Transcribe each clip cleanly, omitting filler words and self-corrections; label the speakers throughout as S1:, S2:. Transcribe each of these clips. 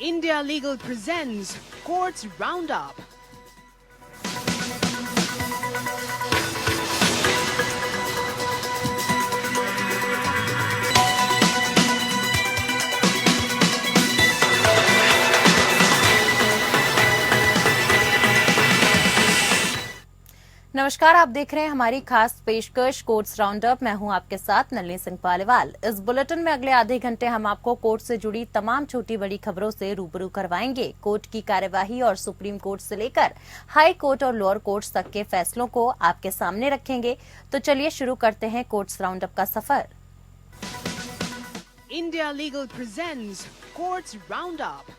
S1: India Legal presents Courts Roundup.
S2: नमस्कार, आप देख रहे हैं हमारी खास पेशकश कोर्ट्स राउंडअप। मैं हूं आपके साथ नलिनी सिंह पालीवाल। इस बुलेटिन में अगले आधे घंटे हम आपको कोर्ट से जुड़ी तमाम छोटी बड़ी खबरों से रूबरू करवाएंगे। कोर्ट की कार्यवाही और सुप्रीम कोर्ट से लेकर हाई कोर्ट और लोअर कोर्ट्स तक के फैसलों को आपके सामने रखेंगे। तो चलिए शुरू करते हैं कोर्ट्स राउंडअप का सफर।
S1: India Legal presents Courts Roundup.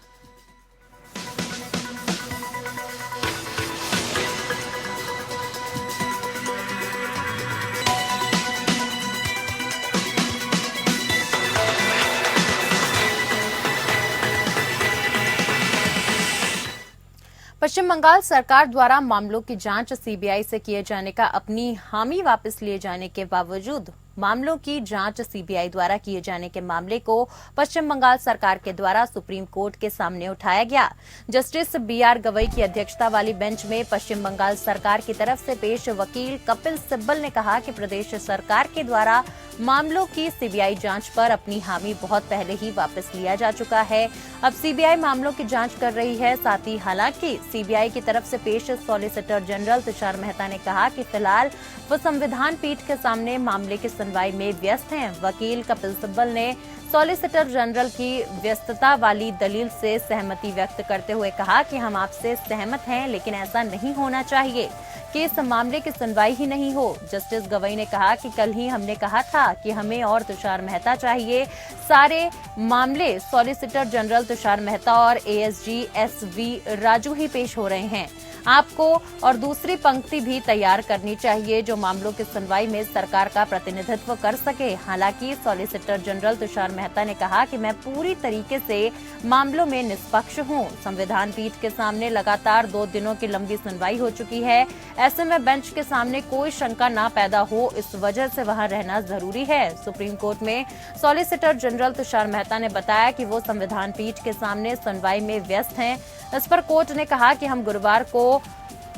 S2: पश्चिम बंगाल सरकार द्वारा मामलों की जांच सीबीआई से किए जाने का अपनी हामी वापस लिए जाने के बावजूद मामलों की जांच सीबीआई द्वारा किए जाने के मामले को पश्चिम बंगाल सरकार के द्वारा सुप्रीम कोर्ट के सामने उठाया गया। जस्टिस बीआर गवई की अध्यक्षता वाली बेंच में पश्चिम बंगाल सरकार की तरफ से पेश वकील कपिल सिब्बल ने कहा कि प्रदेश सरकार के द्वारा मामलों की सीबीआई जांच पर अपनी हामी बहुत पहले ही वापस लिया जा चुका है। अब सीबीआई मामलों की जांच कर रही है। साथ ही हालांकि सीबीआई की तरफ से पेश सॉलिसिटर जनरल तुषार मेहता ने कहा कि फिलहाल वो संविधान पीठ के सामने मामले की सुनवाई में व्यस्त हैं। वकील कपिल सिब्बल ने सॉलिसिटर जनरल की व्यस्तता वाली दलील से सहमति व्यक्त करते हुए कहा कि हम आपसे सहमत हैं, लेकिन ऐसा नहीं होना चाहिए कि इस मामले की सुनवाई ही नहीं हो। जस्टिस गवई ने कहा कि कल ही हमने कहा था कि हमें और तुषार मेहता चाहिए। सारे मामले सॉलिसिटर जनरल तुषार मेहता और एएसजी एसवी राजू ही पेश हो रहे हैं। आपको और दूसरी पंक्ति भी तैयार करनी चाहिए जो मामलों की सुनवाई में सरकार का प्रतिनिधित्व कर सके। हालांकि सॉलिसिटर जनरल तुषार मेहता ने कहा कि मैं पूरी तरीके से मामलों में निष्पक्ष हूं। संविधान पीठ के सामने लगातार 2 दिनों की लंबी सुनवाई हो चुकी है। ऐसे में बेंच के सामने कोई शंका न पैदा हो, इस वजह से वहां रहना जरूरी है। सुप्रीम कोर्ट में सॉलिसिटर जनरल तुषार मेहता ने बताया कि वो संविधान पीठ के सामने सुनवाई में व्यस्त हैं। इस पर कोर्ट ने कहा कि हम गुरुवार को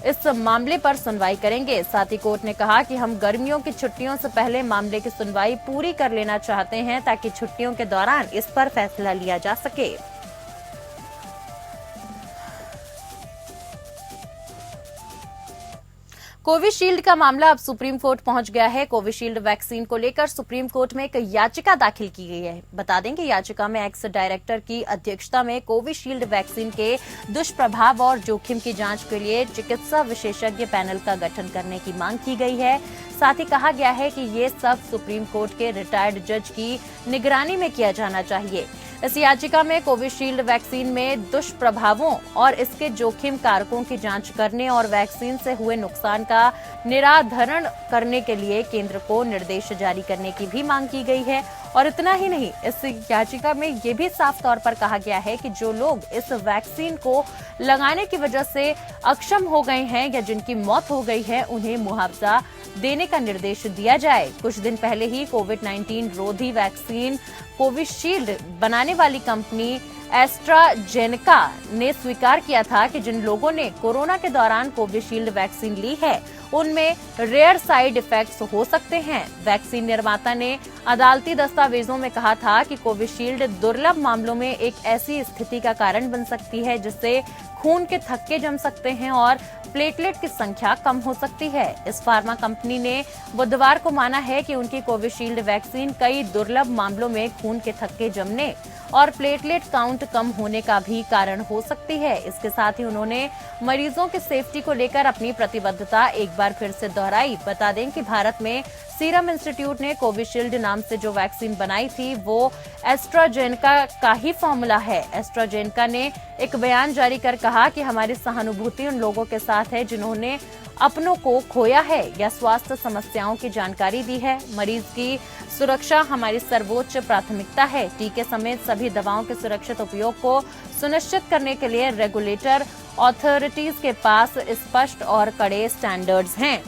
S2: इस मामले पर सुनवाई करेंगे। साथ ही कोर्ट ने कहा कि हम गर्मियों की छुट्टियों से पहले मामले की सुनवाई पूरी कर लेना चाहते हैं ताकि छुट्टियों के दौरान इस पर फैसला लिया जा सके। कोविशील्ड का मामला अब सुप्रीम कोर्ट पहुंच गया है। कोविशील्ड वैक्सीन को लेकर सुप्रीम कोर्ट में एक याचिका दाखिल की गई है। बता दें कि याचिका में एक्स डायरेक्टर की अध्यक्षता में कोविशील्ड वैक्सीन के दुष्प्रभाव और जोखिम की जांच के लिए चिकित्सा विशेषज्ञ पैनल का गठन करने की मांग की गई है। साथ ही कहा गया है कि ये सब सुप्रीम कोर्ट के रिटायर्ड जज की निगरानी में किया जाना चाहिए। इस याचिका में कोविशील्ड वैक्सीन में दुष्प्रभावों और इसके जोखिम कारकों की जांच करने और वैक्सीन से हुए नुकसान का निराधरण करने के लिए केंद्र को निर्देश जारी करने की भी मांग की गई है। और इतना ही नहीं, इस याचिका में ये भी साफ तौर पर कहा गया है कि जो लोग इस वैक्सीन को लगाने की वजह से अक्षम हो गए हैं या जिनकी मौत हो गई है, उन्हें मुआवजा देने का निर्देश दिया जाए। कुछ दिन पहले ही कोविड-19 रोधी वैक्सीन कोविशील्ड बनाने वाली कंपनी एस्ट्राजेनेका ने स्वीकार किया था कि जिन लोगों ने कोरोना के दौरान कोविशील्ड वैक्सीन ली है उनमें रेयर साइड इफेक्ट्स हो सकते हैं। वैक्सीन निर्माता ने अदालती दस्तावेजों में कहा था कि कोविशील्ड दुर्लभ मामलों में एक ऐसी स्थिति का कारण बन सकती है जिससे खून के थक्के जम सकते हैं और प्लेटलेट की संख्या कम हो सकती है। इस फार्मा कंपनी ने बुधवार को माना है कि उनकी कोविशील्ड वैक्सीन कई दुर्लभ मामलों में खून के थक्के जमने और प्लेटलेट काउंट कम होने का भी कारण हो सकती है। इसके साथ ही उन्होंने मरीजों की सेफ्टी को लेकर अपनी प्रतिबद्धता एक बार फिर से दोहराई। बता दें कि भारत में सीरम इंस्टीट्यूट ने कोविशील्ड नाम से जो वैक्सीन बनाई थी वो एस्ट्राजेनेका का ही फॉर्मूला है। एस्ट्राजेनेका ने एक बयान जारी कर कहा कि हमारी सहानुभूति उन लोगों के साथ है जिन्होंने अपनों को खोया है या स्वास्थ्य समस्याओं की जानकारी दी है। मरीज की सुरक्षा हमारी सर्वोच्च प्राथमिकता है। टीके समेत सभी दवाओं के सुरक्षित उपयोग को सुनिश्चित करने के लिए रेगुलेटर अथॉरिटीज के पास स्पष्ट और कड़े स्टैंडर्ड्स हैं।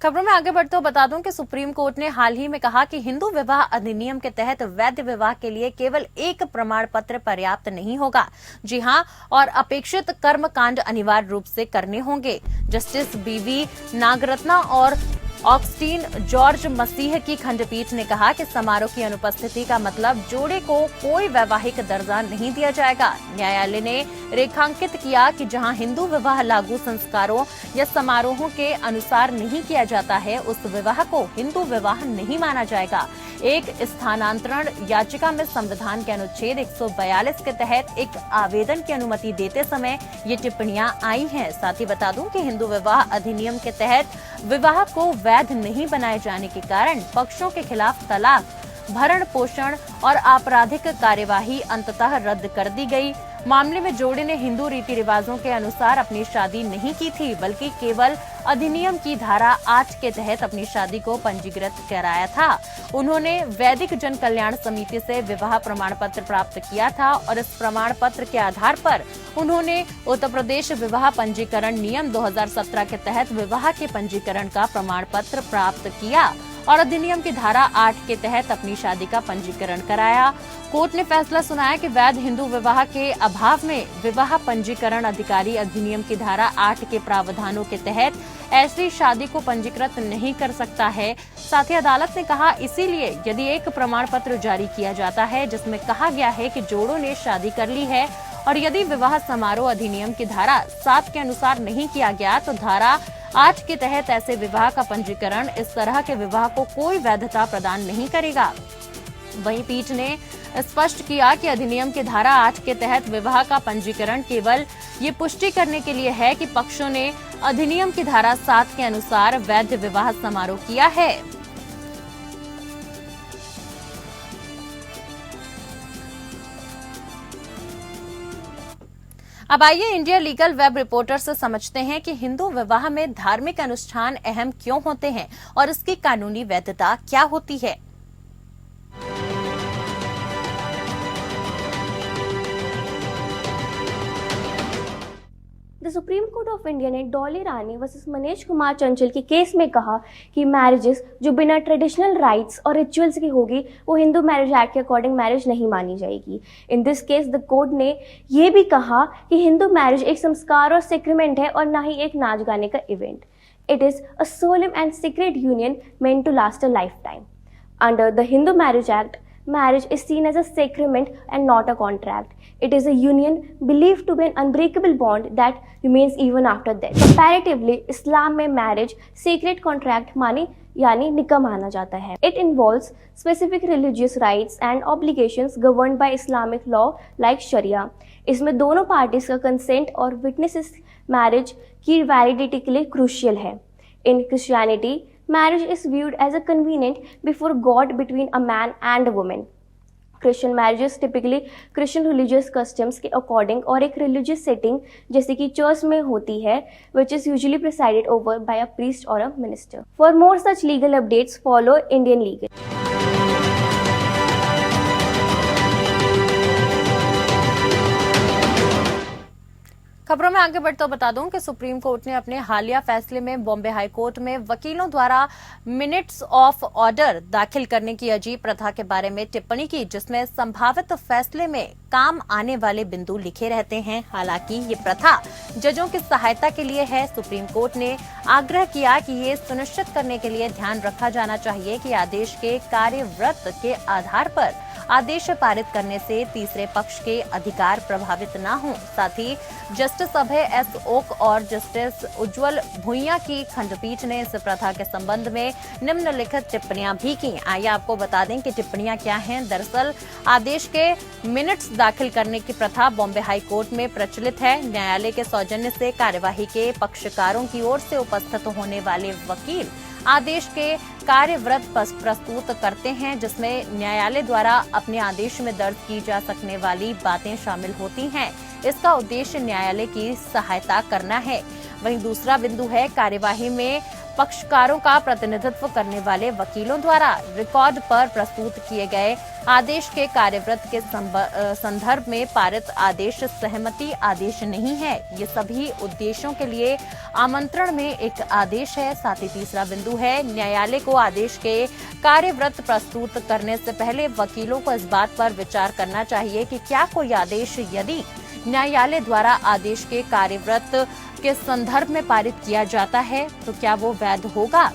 S2: खबरों में आगे बढ़ते हुए बता दूं कि सुप्रीम कोर्ट ने हाल ही में कहा कि हिंदू विवाह अधिनियम के तहत वैध विवाह के लिए केवल एक प्रमाण पत्र पर्याप्त नहीं होगा। जी हां, और अपेक्षित कर्मकांड अनिवार्य रूप से करने होंगे। जस्टिस बीवी नागरत्ना और ऑगस्टीन जॉर्ज मसीह की खंडपीठ ने कहा कि समारोह की अनुपस्थिति का मतलब जोड़े को कोई वैवाहिक दर्जा नहीं दिया जाएगा। न्यायालय ने रेखांकित किया कि जहां हिंदू विवाह लागू संस्कारों या समारोहों के अनुसार नहीं किया जाता है, उस विवाह को हिंदू विवाह नहीं माना जाएगा। एक स्थानांतरण याचिका में संविधान के अनुच्छेद 142 के तहत एक आवेदन की अनुमति देते समय ये टिप्पणियां आई हैं। साथ ही बता दूं कि हिंदू विवाह अधिनियम के तहत विवाह को वैध नहीं बनाए जाने के कारण पक्षों के खिलाफ तलाक, भरण पोषण और आपराधिक कार्यवाही अंततः रद्द कर दी गई। मामले में जोड़े ने हिंदू रीति रिवाजों के अनुसार अपनी शादी नहीं की थी, बल्कि केवल अधिनियम की धारा 8 के तहत अपनी शादी को पंजीकृत कराया था। उन्होंने वैदिक जन कल्याण समिति से विवाह प्रमाण पत्र प्राप्त किया था और इस प्रमाण पत्र के आधार पर उन्होंने उत्तर प्रदेश विवाह पंजीकरण नियम 2017 के तहत विवाह के पंजीकरण का प्रमाण पत्र प्राप्त किया और अधिनियम की धारा 8 के तहत अपनी शादी का पंजीकरण कराया। कोर्ट ने फैसला सुनाया कि वैध हिंदू विवाह के अभाव में विवाह पंजीकरण अधिकारी अधिनियम की धारा 8 के प्रावधानों के तहत ऐसी शादी को पंजीकृत नहीं कर सकता है। साथ ही अदालत ने कहा, इसीलिए यदि एक प्रमाण पत्र जारी किया जाता है जिसमें कहा गया है कि जोड़ों ने शादी कर ली है और यदि विवाह समारोह अधिनियम की धारा 7 के अनुसार नहीं किया गया, तो धारा 8 के तहत ऐसे विवाह का पंजीकरण इस तरह के विवाह को कोई वैधता प्रदान नहीं करेगा। वहीं पीठ ने स्पष्ट किया कि अधिनियम की धारा 8 के तहत विवाह का पंजीकरण केवल ये पुष्टि करने के लिए है कि पक्षों ने अधिनियम की धारा 7 के अनुसार वैध विवाह समारोह किया है। अब आइए इंडिया लीगल वेब रिपोर्टर से समझते हैं कि हिंदू विवाह में धार्मिक अनुष्ठान अहम क्यों होते हैं और इसकी कानूनी वैधता क्या होती है।
S3: The supreme court of India ने डॉली रानी वर्सेस मनीष कुमार चंचल के केस में कहा कि मैरिजेस जो बिना ट्रेडिशनल राइट्स और रिचुअल्स की होगी वो हिंदू मैरिज एक्ट के अकॉर्डिंग मैरिज नहीं मानी जाएगी। In this case the court ने ये भी कहा कि हिंदू मैरिज एक संस्कार और सेक्रेमेंट है और ना ही एक नाच गाने का event. It is a solemn and secret union meant to last a lifetime. Under the Hindu marriage act, marriage is seen as a sacrament and not a contract. It is a union believed to be an unbreakable bond that remains even after death. Comparatively, Islam में marriage sacred contract माने यानी निकाह माना जाता है। It involves specific religious rights and obligations governed by Islamic law like Sharia. इसमें दोनों parties का कंसेंट और witnesses मैरिज की वैलिडिटी के लिए क्रूशियल है। In Christianity, marriage is viewed as a covenant before God between a man and a woman. Christian marriages typically Christian religious customs के according और एक religious setting जैसे कि चर्च में होती है, which is usually presided over by a priest or a minister. For more such legal updates, follow Indian Legal.
S2: खबरों में आगे बढ़ते बता दूं कि सुप्रीम कोर्ट ने अपने हालिया फैसले में बॉम्बे हाई कोर्ट में वकीलों द्वारा मिनट्स ऑफ ऑर्डर दाखिल करने की अजीब प्रथा के बारे में टिप्पणी की, जिसमें संभावित फैसले में काम आने वाले बिंदु लिखे रहते हैं। हालांकि ये प्रथा जजों की सहायता के लिए है। सुप्रीम कोर्ट ने आग्रह किया कि ये सुनिश्चित करने के लिए ध्यान रखा जाना चाहिए कि आदेश के कार्यव्रत के आधार पर आदेश पारित करने से तीसरे पक्ष के अधिकार प्रभावित न हों। साथ ही जस्टिस अभय एस ओक और जस्टिस उज्जवल भुइया की खंडपीठ ने इस प्रथा के संबंध में निम्नलिखित टिप्पणियां भी की। आइए आपको बता दें कि टिप्पणियां क्या हैं। दरअसल आदेश के मिनट्स दाखिल करने की प्रथा बॉम्बे हाई कोर्ट में प्रचलित है। न्यायालय के सौजन्य से कार्यवाही के पक्षकारों की ओर से उपस्थित होने वाले वकील आदेश के कार्यव्रत प्रस्तुत करते हैं, जिसमें न्यायालय द्वारा अपने आदेश में दर्ज की जा सकने वाली बातें शामिल होती हैं। इसका उद्देश्य न्यायालय की सहायता करना है। वहीं दूसरा बिंदु है कार्यवाही में पक्षकारों का प्रतिनिधित्व करने वाले वकीलों द्वारा रिकॉर्ड पर प्रस्तुत किए गए आदेश के कार्यव्रत के संदर्भ में पारित आदेश सहमति आदेश नहीं है। ये सभी उद्देश्यों के लिए आमंत्रण में एक आदेश है। साथ ही तीसरा बिंदु है, न्यायालय को आदेश के कार्यव्रत प्रस्तुत करने से पहले वकीलों को इस बात पर विचार करना चाहिए कि क्या कोई आदेश यदि न्यायालय द्वारा आदेश के कार्यव्रत के संदर्भ में पारित किया जाता है तो क्या वो वैध होगा।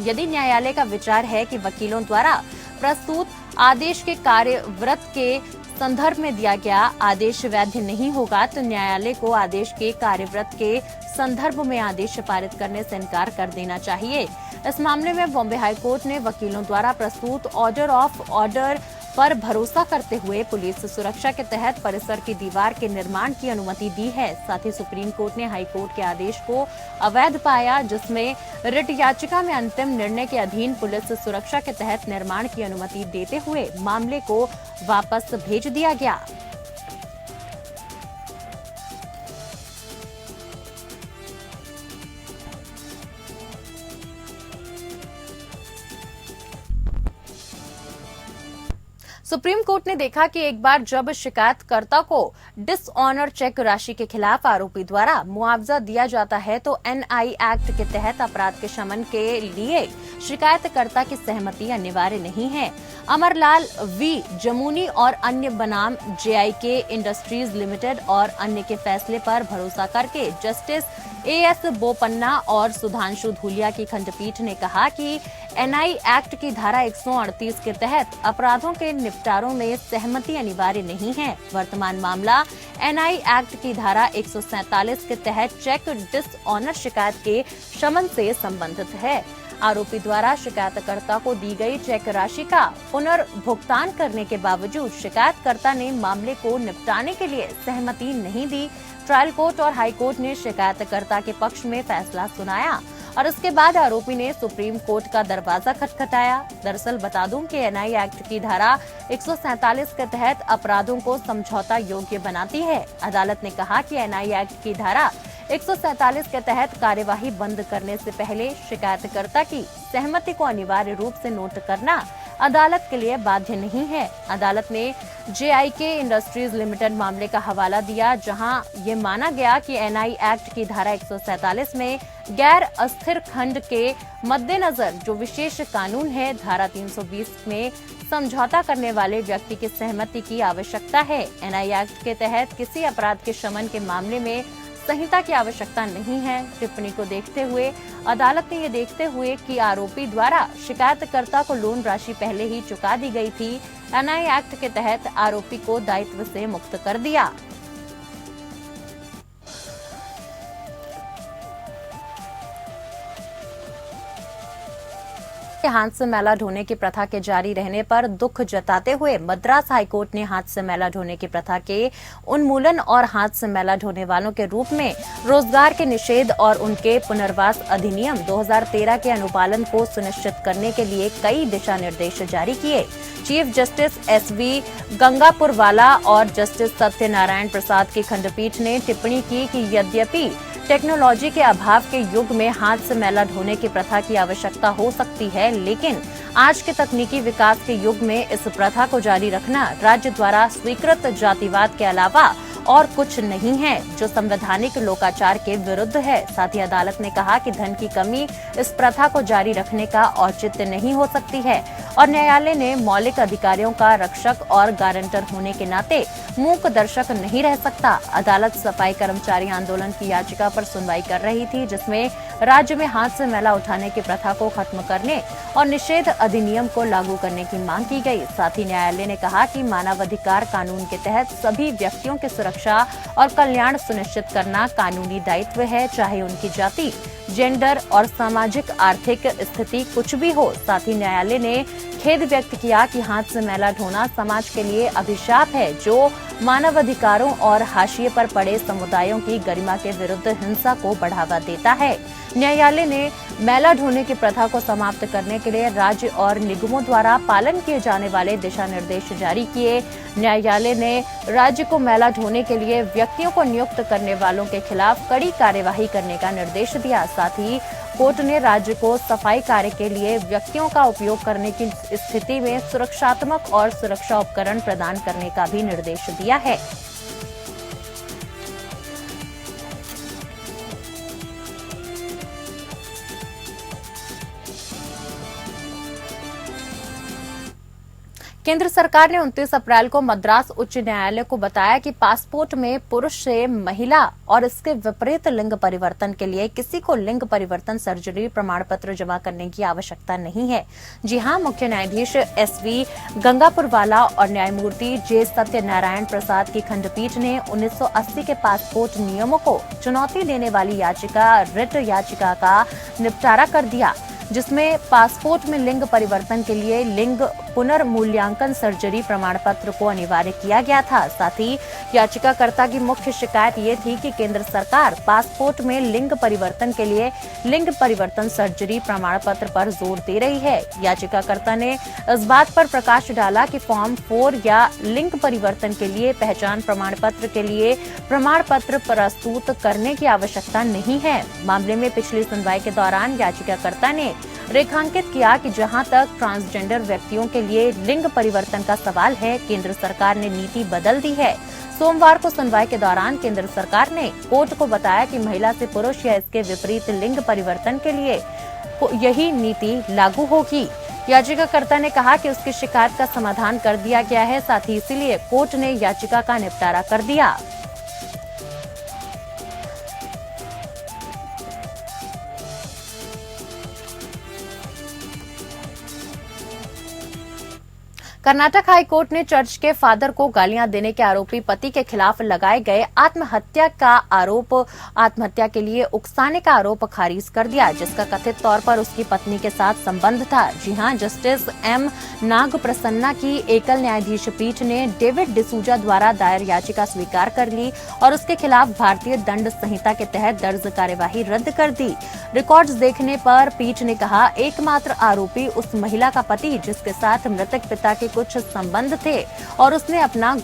S2: यदि न्यायालय का विचार है कि वकीलों द्वारा प्रस्तुत आदेश के कार्यव्रत के संदर्भ में दिया गया आदेश वैध नहीं होगा तो न्यायालय को आदेश के कार्यव्रत के संदर्भ में आदेश पारित करने से इनकार कर देना चाहिए। इस मामले में बॉम्बे हाई कोर्ट ने वकीलों द्वारा प्रस्तुत ऑर्डर ऑफ ऑर्डर पर भरोसा करते हुए पुलिस सुरक्षा के तहत परिसर की दीवार के निर्माण की अनुमति दी है। साथ ही सुप्रीम कोर्ट ने हाई कोर्ट के आदेश को अवैध पाया, जिसमें रिट याचिका में अंतिम निर्णय के अधीन पुलिस सुरक्षा के तहत निर्माण की अनुमति देते हुए मामले को वापस भेज दिया गया। सुप्रीम कोर्ट ने देखा कि एक बार जब शिकायतकर्ता को डिसऑनर चेक राशि के खिलाफ आरोपी द्वारा मुआवजा दिया जाता है तो एनआई एक्ट के तहत अपराध के शमन के लिए शिकायतकर्ता की सहमति अनिवार्य नहीं है। अमरलाल वी जमुनी और अन्य बनाम जेआईके इंडस्ट्रीज लिमिटेड और अन्य के फैसले पर भरोसा करके जस्टिस एएस बोपन्ना और सुधांशु धूलिया की खंडपीठ ने कहा कि एनआई एक्ट की धारा 138 के तहत अपराधों के निपटारों में सहमति अनिवार्य नहीं है। वर्तमान मामला एनआई एक्ट की धारा 147 के तहत चेक डिसऑनर शिकायत के शमन से संबंधित है। आरोपी द्वारा शिकायतकर्ता को दी गई चेक राशि का पुनर्भुगतान करने के बावजूद शिकायतकर्ता ने मामले को निपटाने के लिए सहमति नहीं दी। ट्रायल कोर्ट और हाई कोर्ट ने शिकायतकर्ता के पक्ष में फैसला सुनाया और इसके बाद आरोपी ने सुप्रीम कोर्ट का दरवाजा खटखटाया। दरअसल बता दूं कि एनआई एक्ट की धारा 147 के तहत अपराधों को समझौता योग्य बनाती है। अदालत ने कहा कि एनआई एक्ट की धारा 147 के तहत कार्यवाही बंद करने से पहले शिकायतकर्ता की सहमति को अनिवार्य रूप से नोट करना अदालत के लिए बाध्य नहीं है। अदालत ने जेआईके इंडस्ट्रीज लिमिटेड मामले का हवाला दिया, जहां ये माना गया कि एनआई एक्ट की धारा 147 में गैर अस्थिर खंड के मद्देनजर जो विशेष कानून है, धारा 320 में समझौता करने वाले व्यक्ति की सहमति की आवश्यकता है। एनआई एक्ट के तहत किसी अपराध के शमन के मामले में संहिता की आवश्यकता नहीं है। टिप्पणी को देखते हुए अदालत ने ये देखते हुए कि आरोपी द्वारा शिकायतकर्ता को लोन राशि पहले ही चुका दी गई थी, एनआई एक्ट के तहत आरोपी को दायित्व से मुक्त कर दिया। हाथ से मैला ढोने की प्रथा के जारी रहने पर दुख जताते हुए मद्रास हाईकोर्ट ने हाथ से मैला ढोने की प्रथा के उन्मूलन और हाथ से मैला ढोने वालों के रूप में रोजगार के निषेध और उनके पुनर्वास अधिनियम 2013 के अनुपालन को सुनिश्चित करने के लिए कई दिशा निर्देश जारी किए। चीफ जस्टिस एसवी गंगापुरवाला और जस्टिस सत्यनारायण प्रसाद की खंडपीठ ने टिप्पणी की कि यद्यपि टेक्नोलॉजी के अभाव के युग में हाथ से मैला ढोने की प्रथा की आवश्यकता हो सकती है, लेकिन आज के तकनीकी विकास के युग में इस प्रथा को जारी रखना राज्य द्वारा स्वीकृत जातिवाद के अलावा और कुछ नहीं है, जो संवैधानिक लोकाचार के विरुद्ध है। साथ ही अदालत ने कहा कि धन की कमी इस प्रथा को जारी रखने का औचित्य नहीं हो सकती है और न्यायालय ने मौलिक अधिकारों का रक्षक और गारंटर होने के नाते मूक दर्शक नहीं रह सकता। अदालत सफाई कर्मचारी आंदोलन की याचिका पर सुनवाई कर रही थी, जिसमें राज्य में हाथ से मैला उठाने की प्रथा को खत्म करने और निषेध अधिनियम को लागू करने की मांग की गई। साथ ही न्यायालय ने कहा कि मानवाधिकार कानून के तहत सभी व्यक्तियों की सुरक्षा और कल्याण सुनिश्चित करना कानूनी दायित्व है, चाहे उनकी जाति, जेंडर और सामाजिक आर्थिक स्थिति कुछ भी हो। साथ ही न्यायालय ने खेद व्यक्त किया कि हाथ से मैला ढोना समाज के लिए अभिशाप है, जो मानवाधिकारों और हाशिए पर पड़े समुदायों की गरिमा के विरुद्ध हिंसा को बढ़ावा देता है। न्यायालय ने मैला ढोने की प्रथा को समाप्त करने के लिए राज्य और निगमों द्वारा पालन किए जाने वाले दिशा निर्देश जारी किए। न्यायालय ने राज्य को मैला ढोने के लिए व्यक्तियों को नियुक्त करने वालों के खिलाफ कड़ी कार्यवाही करने का निर्देश दिया। साथ ही कोर्ट ने राज्य को सफाई कार्य के लिए व्यक्तियों का उपयोग करने की स्थिति में सुरक्षात्मक और सुरक्षा उपकरण प्रदान करने का भी निर्देश दिया है। केंद्र सरकार ने 29 अप्रैल को मद्रास उच्च न्यायालय को बताया कि पासपोर्ट में पुरुष से महिला और इसके विपरीत लिंग परिवर्तन के लिए किसी को लिंग परिवर्तन सर्जरी प्रमाण पत्र जमा करने की आवश्यकता नहीं है। जी हां, मुख्य न्यायाधीश SV गंगापुरवाला और न्यायमूर्ति J सत्यनारायण प्रसाद की खंडपीठ ने 1980 के पासपोर्ट नियमों को चुनौती देने वाली याचिका रिट याचिका का निपटारा कर दिया, जिसमें पासपोर्ट में लिंग परिवर्तन के लिए लिंग पुनर्मूल्यांकन सर्जरी प्रमाण पत्र को अनिवार्य किया गया था। साथ ही याचिकाकर्ता की मुख्य शिकायत ये थी कि केंद्र सरकार पासपोर्ट में लिंग परिवर्तन के लिए लिंग परिवर्तन सर्जरी प्रमाण पत्र पर जोर दे रही है। याचिकाकर्ता ने इस बात पर प्रकाश डाला कि फॉर्म 4 या लिंग परिवर्तन के लिए पहचान प्रमाण पत्र के लिए प्रमाण पत्र प्रस्तुत करने की आवश्यकता नहीं है। मामले में पिछली सुनवाई के दौरान याचिकाकर्ता ने रेखांकित किया कि जहां तक ट्रांसजेंडर व्यक्तियों के लिए लिंग परिवर्तन का सवाल है, केंद्र सरकार ने नीति बदल दी है। सोमवार को सुनवाई के दौरान केंद्र सरकार ने कोर्ट को बताया कि महिला से पुरुष या इसके विपरीत लिंग परिवर्तन के लिए यही नीति लागू होगी। याचिकाकर्ता ने कहा कि उसकी शिकायत का समाधान कर दिया गया है, साथ ही इसीलिए कोर्ट ने याचिका का निपटारा कर दिया। कर्नाटक हाई कोर्ट ने चर्च के फादर को गालियां देने के आरोपी पति के खिलाफ लगाए गए आत्महत्या के लिए उकसाने का आरोप खारिज कर दिया, जिसका कथित तौर पर उसकी पत्नी के साथ संबंध था। जी हां, जस्टिस M नागप्रसन्ना की एकल न्यायाधीश पीठ ने डेविड डिसूजा द्वारा दायर याचिका स्वीकार कर ली और उसके खिलाफ भारतीय दंड संहिता के तहत दर्ज कार्यवाही रद्द कर दी। रिकॉर्ड्स देखने पर पीठ ने कहा, एकमात्र आरोपी उस महिला का पति जिसके साथ मृतक पिता के कुछ संबंध थे और उसने अपना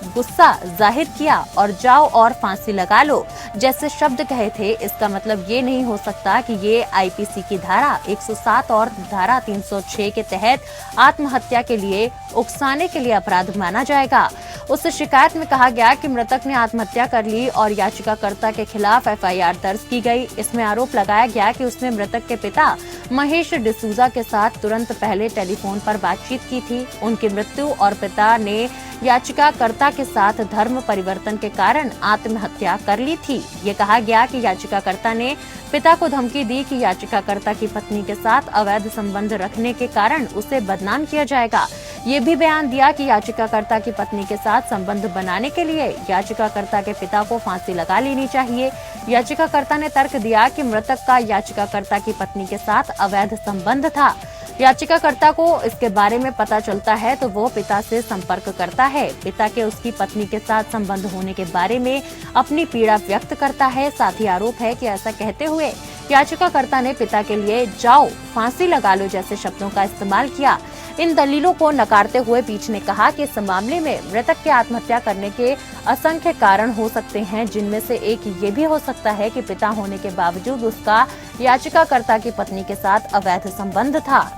S2: गुस्सा जाहिर किया और जाओ और फांसी लगा लो जैसे शब्द कहे थे। इसका मतलब ये नहीं हो सकता कि ये IPC की धारा 107 और धारा 306 के तहत आत्महत्या के लिए उकसाने के लिए अपराध माना जाएगा। उस शिकायत में कहा गया कि मृतक ने आत्महत्या कर ली और याचिकाकर्ता के खिलाफ FIR दर्ज की गई। इसमें आरोप लगाया गया कि उसने मृतक के पिता महेश डिसूजा के साथ तुरंत पहले टेलीफोन पर बातचीत की थी। उनकी मृत्यु और पिता ने याचिकाकर्ता के साथ धर्म परिवर्तन के कारण आत्महत्या कर ली थी। ये कहा गया कि याचिकाकर्ता ने पिता को धमकी दी कि याचिकाकर्ता की पत्नी के साथ अवैध संबंध रखने के कारण उसे बदनाम किया जाएगा। ये भी बयान दिया कि याचिकाकर्ता की पत्नी के साथ संबंध बनाने के लिए याचिकाकर्ता के पिता को फांसी लगा लेनी चाहिए। याचिकाकर्ता ने तर्क दिया कि मृतक का याचिकाकर्ता की पत्नी के साथ अवैध संबंध था। याचिकाकर्ता को इसके बारे में पता चलता है तो वो पिता से संपर्क करता है। पिता के उसकी पत्नी के साथ संबंध होने के बारे में अपनी पीड़ा व्यक्त करता है। साथ ही आरोप है कि ऐसा कहते हुए याचिकाकर्ता ने पिता के लिए जाओ फांसी लगा लो जैसे शब्दों का इस्तेमाल किया। इन दलीलों को नकारते हुए पीठ ने कहा कि इस मामले में मृतक के आत्महत्या करने के असंख्य कारण हो सकते हैं, जिनमें से एक ये भी हो सकता है कि पिता होने के बावजूद उसका याचिकाकर्ता की पत्नी के साथ अवैध संबंध था।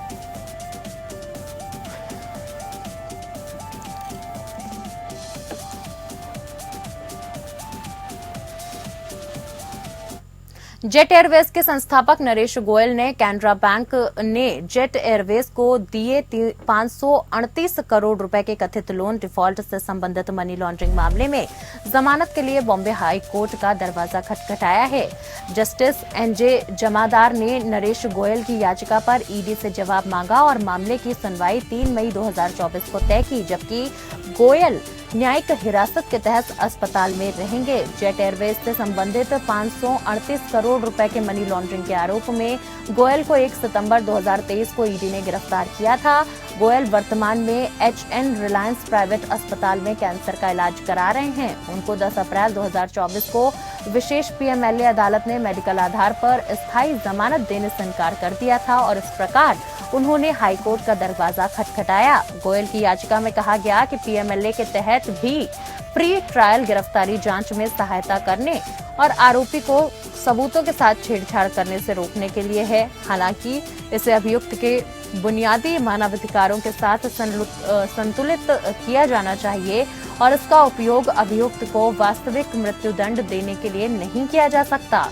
S2: जेट एयरवेज के संस्थापक नरेश गोयल ने कैनरा बैंक ने जेट एयरवेज को दिए 538 करोड़ रुपए के कथित लोन डिफॉल्ट से संबंधित मनी लॉन्ड्रिंग मामले में जमानत के लिए बॉम्बे हाई कोर्ट का दरवाजा खटखटाया है। जस्टिस NJ जमादार ने नरेश गोयल की याचिका पर ईडी से जवाब मांगा और मामले की सुनवाई 3 मई 2024 को तय की, जबकि गोयल न्यायिक हिरासत के तहत अस्पताल में रहेंगे। जेट एयरवेज से संबंधित 538 करोड़ रुपए के मनी लॉन्ड्रिंग के आरोप में गोयल को 1 सितंबर 2023 को ईडी ने गिरफ्तार किया था। गोयल वर्तमान में HN रिलायंस प्राइवेट अस्पताल में कैंसर का इलाज करा रहे हैं। उनको 10 अप्रैल 2024 को विशेष PMLA अदालत ने मेडिकल आधार पर स्थायी जमानत देने से इनकार कर दिया था और इस प्रकार उन्होंने हाईकोर्ट का दरवाजा खटखटाया। गोयल की याचिका में कहा गया कि PMLA के तहत भी प्री ट्रायल गिरफ्तारी जांच में सहायता करने और आरोपी को सबूतों के साथ छेड़छाड़ करने से रोकने के लिए है। हालांकि इसे अभियुक्त के बुनियादी मानवाधिकारों के साथ संतुलित किया जाना चाहिए और इसका उपयोग अभियुक्त को वास्तविक मृत्युदंड देने के लिए नहीं किया जा सकता।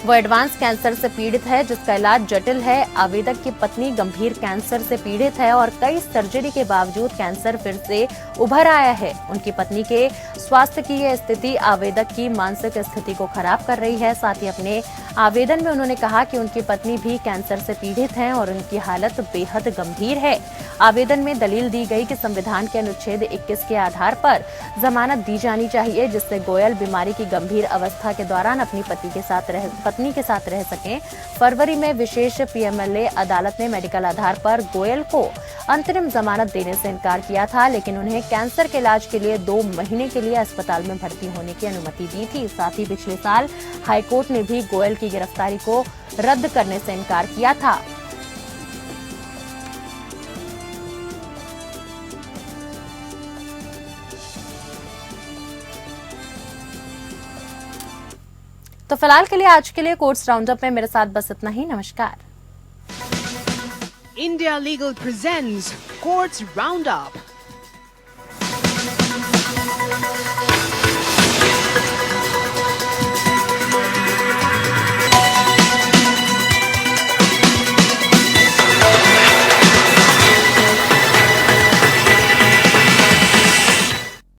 S2: वो एडवांस कैंसर से पीड़ित है जिसका इलाज जटिल है। आवेदक की पत्नी गंभीर कैंसर से पीड़ित है और कई सर्जरी के बावजूद कैंसर फिर से उभर आया है। उनकी पत्नी के स्वास्थ्य की यह स्थिति आवेदक की मानसिक स्थिति को खराब कर रही है। साथ ही अपने आवेदन में उन्होंने कहा कि उनकी पत्नी भी कैंसर से पीड़ित हैं और उनकी हालत बेहद गंभीर है। आवेदन में दलील दी गई कि संविधान के अनुच्छेद 21 के आधार पर जमानत दी जानी चाहिए जिससे गोयल बीमारी की गंभीर अवस्था के दौरान अपनी पत्नी के साथ रह सकें। फरवरी में विशेष पीएमएलए अदालत ने मेडिकल आधार पर गोयल को अंतरिम जमानत देने से इनकार किया था, लेकिन उन्हें कैंसर के इलाज के लिए 2 महीने के लिए अस्पताल में भर्ती होने की अनुमति दी थी। साथ ही पिछले साल हाईकोर्ट ने भी गोयल की गिरफ्तारी को रद्द करने से इनकार किया था। तो फिलहाल के लिए आज के लिए कोर्ट्स राउंडअप में मेरे साथ बस इतना ही। नमस्कार।
S1: India Legal presents Courts Roundup.